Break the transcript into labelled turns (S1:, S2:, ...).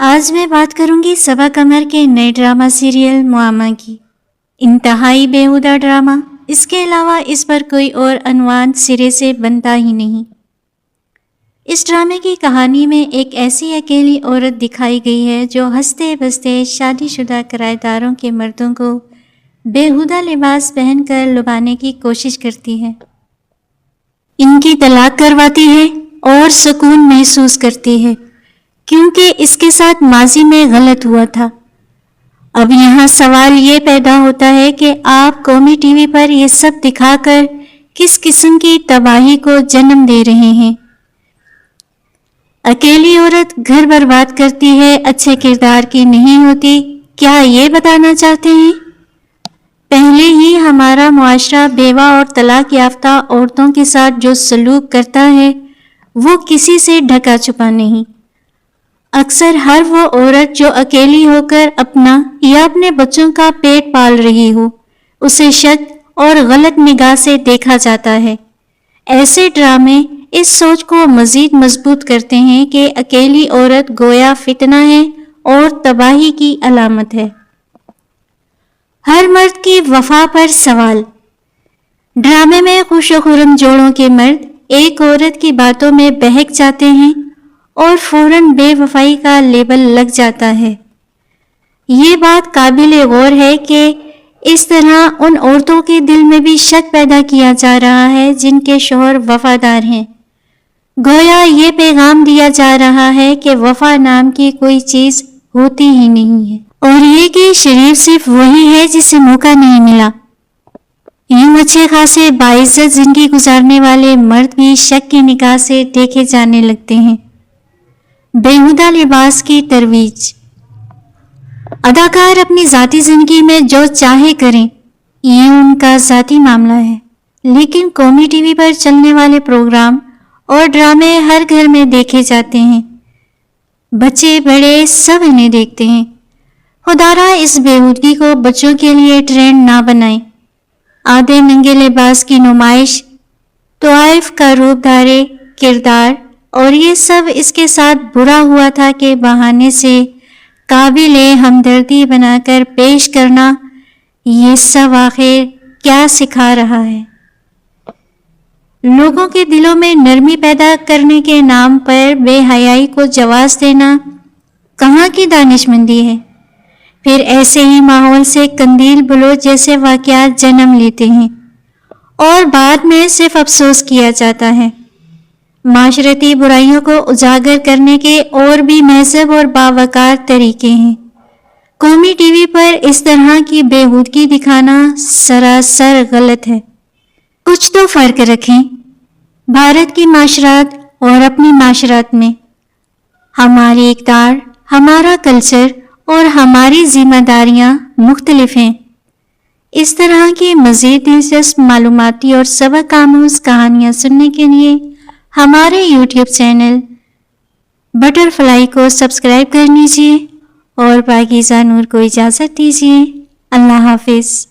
S1: آج میں بات کروں گی صبا قمر کے نئے ڈرامہ سیریل معمہ کی۔ انتہائی بیہودہ ڈرامہ، اس کے علاوہ اس پر کوئی اور عنوان سرے سے بنتا ہی نہیں۔ اس ڈرامے کی کہانی میں ایک ایسی اکیلی عورت دکھائی گئی ہے جو ہنستے بستے شادی شدہ کرایہ داروں کے مردوں کو بیہودہ لباس پہن کر لبھانے کی کوشش کرتی ہے، ان کی طلاق کرواتی ہے اور سکون محسوس کرتی ہے کیونکہ اس کے ساتھ ماضی میں غلط ہوا تھا۔ اب یہاں سوال یہ پیدا ہوتا ہے کہ آپ قومی ٹی وی پر یہ سب دکھا کر کس قسم کی تباہی کو جنم دے رہے ہیں؟ اکیلی عورت گھر برباد کرتی ہے، اچھے کردار کی نہیں ہوتی، کیا یہ بتانا چاہتے ہیں؟ پہلے ہی ہمارا معاشرہ بیوہ اور طلاق یافتہ عورتوں کے ساتھ جو سلوک کرتا ہے وہ کسی سے ڈھکا چھپا نہیں۔ اکثر ہر وہ عورت جو اکیلی ہو کر اپنا یا اپنے بچوں کا پیٹ پال رہی ہو، اسے شک اور غلط نگاہ سے دیکھا جاتا ہے۔ ایسے ڈرامے اس سوچ کو مزید مضبوط کرتے ہیں کہ اکیلی عورت گویا فتنہ ہے اور تباہی کی علامت ہے۔ ہر مرد کی وفا پر سوال۔ ڈرامے میں خوش و خرم جوڑوں کے مرد ایک عورت کی باتوں میں بہک جاتے ہیں اور فوراً بے وفائی کا لیبل لگ جاتا ہے۔ یہ بات قابل غور ہے کہ اس طرح ان عورتوں کے دل میں بھی شک پیدا کیا جا رہا ہے جن کے شوہر وفادار ہیں۔ گویا یہ پیغام دیا جا رہا ہے کہ وفا نام کی کوئی چیز ہوتی ہی نہیں ہے، اور یہ کہ شریف صرف وہی ہے جسے موقع نہیں ملا۔ یوں اچھے خاصے باعزت زندگی گزارنے والے مرد بھی شک کی نگاہ سے دیکھے جانے لگتے ہیں۔ بیہودہ لباس کی ترویج۔ اداکار اپنی ذاتی زندگی میں جو چاہے کریں، یہ ان کا ذاتی معاملہ ہے، لیکن قومی ٹی وی پر چلنے والے پروگرام اور ڈرامے ہر گھر میں دیکھے جاتے ہیں، بچے بڑے سب انہیں دیکھتے ہیں۔ خدارا اس بیہودگی کو بچوں کے لیے ٹرینڈ نہ بنائیں۔ آدھے ننگے لباس کی نمائش، طوائف کا روپ دھارے کردار اور یہ سب اس کے ساتھ برا ہوا تھا کہ بہانے سے قابل ہمدردی بنا کر پیش کرنا، یہ سب آخر کیا سکھا رہا ہے؟ لوگوں کے دلوں میں نرمی پیدا کرنے کے نام پر بے حیائی کو جواز دینا کہاں کی دانش مندی ہے؟ پھر ایسے ہی ماحول سے قندیل بلوچ جیسے واقعات جنم لیتے ہیں اور بعد میں صرف افسوس کیا جاتا ہے۔ معاشرتی برائیوں کو اجاگر کرنے کے اور بھی مہذب اور باوقار طریقے ہیں۔ قومی ٹی وی پر اس طرح کی بیہودگی دکھانا سراسر غلط ہے۔ کچھ تو فرق رکھیں۔ بھارت کی معاشرات اور اپنی معاشرات میں ہماری اقدار، ہمارا کلچر اور ہماری ذمہ داریاں مختلف ہیں۔ اس طرح کی مزید دلچسپ معلوماتی اور سبق آموز کہانیاں سننے کے لیے ہمارے یوٹیوب چینل بٹر فلائی کو سبسکرائب کر لیجیے اور پاکیزہ نور کو اجازت دیجیے۔ اللہ حافظ۔